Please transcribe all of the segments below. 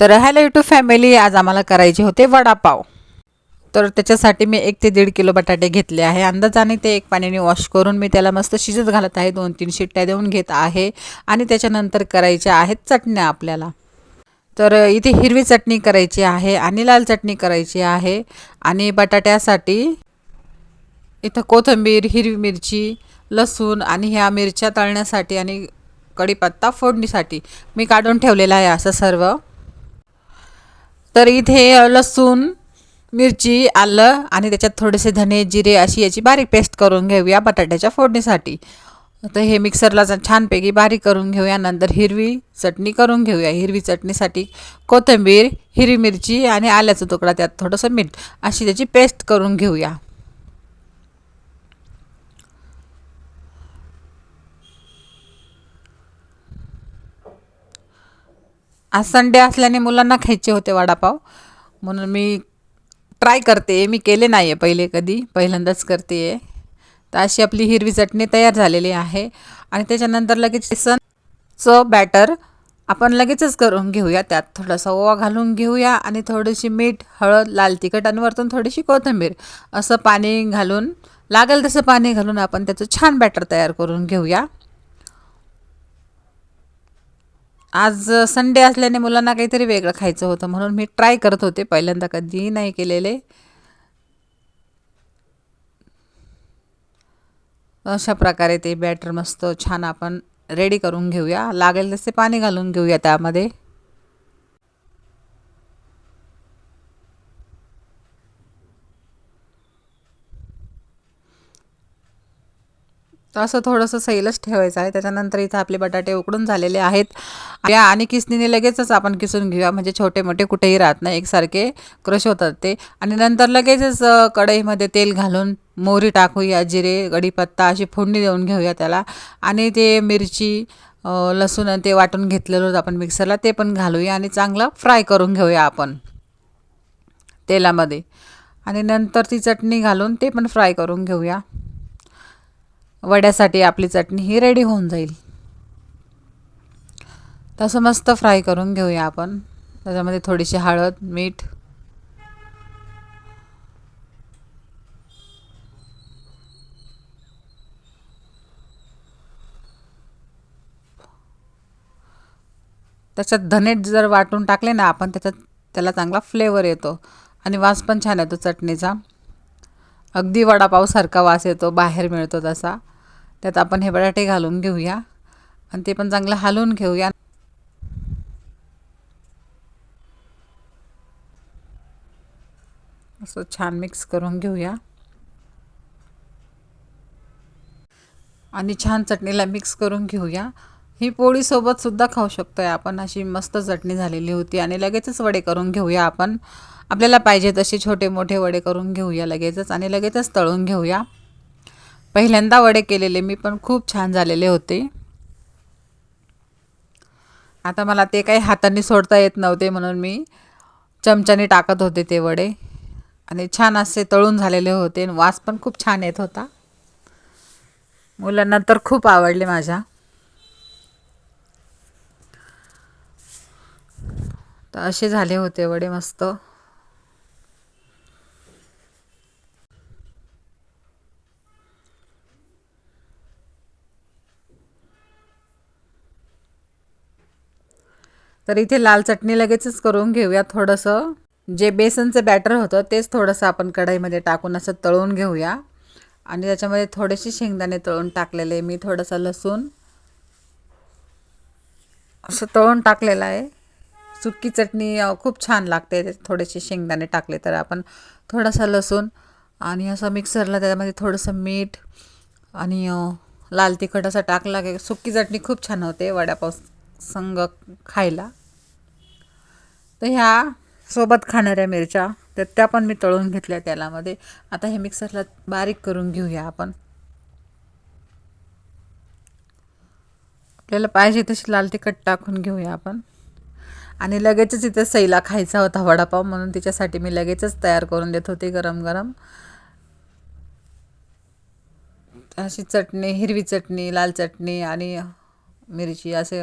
तर hello YouTube family, आज आम्हाला करायचे होते वडापाव. तर त्याच्यासाठी मी 1 ते 1.5 किलो बटाटे घेतले आहे. अंदाजाने ते एक पाण्याने वॉश करून मी त्याला मस्त शिजत घालत आहे. 2-3 शिट्ट्या देऊन घेत आहे. आणि त्याच्यानंतर करायच्या आहेत चटण्या आपल्याला. तर इथे हिरवी चटणी करायची आहे आणि लाल चटणी करायची आहे. आणि बटाट्यासाठी इथं कोथिंबीर, हिरवी मिरची, लसूण आणि ह्या मिरच्या तळण्यासाठी आणि कढीपत्ता फोडणीसाठी मी काढून ठेवलेला आहे असं सर्व. तर इथे लसूण, मिरची, आलं आणि त्याच्यात थोडेसे धने, जिरे अशी याची बारीक पेस्ट करून घेऊया बटाट्याच्या फोडणीसाठी. तर हे मिक्सरला छानपैकी बारीक करून घेऊया. नंतर हिरवी चटणी करून घेऊया. हिरवी चटणीसाठी कोथिंबीर, हिरवी मिरची आणि आल्याचा तुकडा, त्यात थोडंसं मीठ अशी त्याची पेस्ट करून घेऊया. आज संडे असल्याने मुलांना खायचे होते वडापाव, म्हणून मी ट्राय करते. मी केले नाही आहे पहिले कधी, पहिल्यांदाच करते आहे. तर अशी आपली हिरवी चटणी तयार झालेली आहे. आणि त्याच्यानंतर लगेच बेसनचं बॅटर आपण लगेचच करून घेऊया. त्यात थोडासा ओवा घालून घेऊया आणि थोडीशी मीठ, हळद, लाल तिखट आणि वरतून थोडीशी कोथिंबीर असं पाणी घालून, लागेल तसं पाणी घालून आपण त्याचं छान बॅटर तयार करून घेऊया. आज संडे असल्याने मुलांना काहीतरी वेगळं खायचं होतं, म्हणून मी ट्राय करत होते. पहिल्यांदा कधीही नाही केलेले. अशा प्रकारे ते बॅटर मस्त छान आपण रेडी करून घेऊया. लागेल तसे पाणी घालून घेऊया त्यामध्ये. तर असं थोडंसं सैलच ठेवायचं आहे. त्याच्यानंतर इथं आपले बटाटे उकडून झालेले आहेत. आणि किसणीने लगेचच आपण किसून घेऊया, म्हणजे छोटे मोठे कुठेही राहत नाही, एकसारखे क्रश होतात ते. आणि नंतर लगेचच कढईमध्ये तेल घालून मोहरी टाकूया, जिरे, कढीपत्ता अशी फोडणी देऊन घेऊया त्याला. आणि ते मिरची, लसूण ते वाटून घेतलेलं होतं आपण मिक्सरला, ते पण घालूया आणि चांगलं फ्राय करून घेऊया आपण तेलामध्ये. आणि नंतर ती चटणी घालून ते पण फ्राय करून घेऊया. वड्यासाठी आपली चटणी ही रेडी होऊन जाईल. तसं मस्त फ्राय करून घेऊया आपण. त्याच्यामध्ये थोडीशी हळद, मीठ, त्याच्यात धने जर वाटून टाकले ना आपण, त्याला चांगला फ्लेवर येतो आणि वास पण छान येतो चटणीचा. अगदी वडापावसारखा वास येतो, बाहेर मिळतो तसा. त्यात आपण हे बटाटे घालून घेऊया आणि ते पण चांगलं हलवून घेऊया. असं छान मिक्स करून घेऊया. आणि छान चटणीला मिक्स करून घेऊया. ही पोळीसोबत सुद्धा खाऊ शकतोय आपण. अशी मस्त चटणी झालेली होती. आणि लगेचच वडे करून घेऊया आपण. आपल्याला पाहिजे तसे छोटे मोठे वडे करून घेऊया लगेचच आणि लगेचच तळून घेऊया. पहिल्यांदा वडे केलेले मी, पण खूप छान झालेले होते. आता मला ते काही हाताने सोडता येत नव्हते, म्हणून मी चमच्याने टाकत होते ते वडे. आणि छान असे तळून झालेले होते. वास पण खूप छान येत होता. मुलांना तर खूप आवडले माझ्या. तर असे झाले होते वडे मस्त. तर इथे लाल चटणी लगेचच करून घेऊया. थोडंसं जे बेसनचं बॅटर होतं तेच थोडंसं आपण कढईमध्ये टाकून असं तळून घेऊया. आणि त्याच्यामध्ये थोडेसे शेंगदाणे तळून टाकलेले मी, थोडंसं लसूण असं तळून टाकलेलं आहे. सुकी चटणी खूप छान लागते थोडेसे शेंगदाणे टाकले तर. आपण थोडासा लसूण आणि असं मिक्सरला त्याच्यामध्ये थोडंसं मीठ आणि लाल तिखट असं टाकला की सुकी चटणी खूप छान होते वडापाव संग खायला. तर ह्या सोबत खाणाऱ्या मिरच्या तर त्या पण मी तळून घेतल्या तेलामध्ये. आता हे मिक्सरला बारीक करून घेऊया आपण. आपल्याला पाहिजे तशी लाल तिखट टाकून घेऊया आपण. आणि लगेचच इथे सईला खायचा होता वडापाव, म्हणून तिच्यासाठी मी लगेचच तयार करून देत होते गरम गरम. अशी चटणी, हिरवी चटणी, लाल चटणी आणि मिरची असे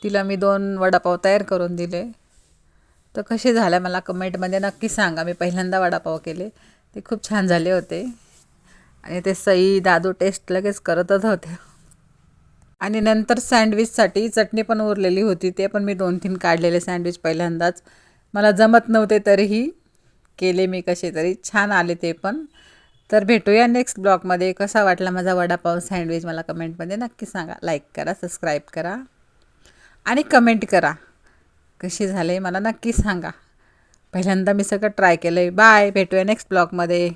तिला मी 2 वडापाव तयार करून दिले. तर कसे झाले मला कमेंटमध्ये नक्की सांगा. मी पहिल्यांदा वडापाव केले, ते खूप छान झाले होते आणि ते सई दादू टेस्ट लगेच करतच होते. आणि नंतर सँडविचसाठी चटणी पण उरलेली होती, ते पण मी 2-3 काढलेले सँडविच पहिल्यांदाच. मला जमत नव्हते तरीही केले मी, कसे तरी छान आले ते पण. तर भेटूया नेक्स्ट ब्लॉगमध्ये. कसा वाटला माझा वडापाव सँडविच मला कमेंटमध्ये नक्की सांगा. लाईक करा, सबस्क्राईब करा आणि कमेंट करा. कसे झाले मला नक्की सांगा. पहिल्यांदा मी सगळं ट्राय केलं आहे. बाय, भेटूया नेक्स्ट ब्लॉगमध्ये.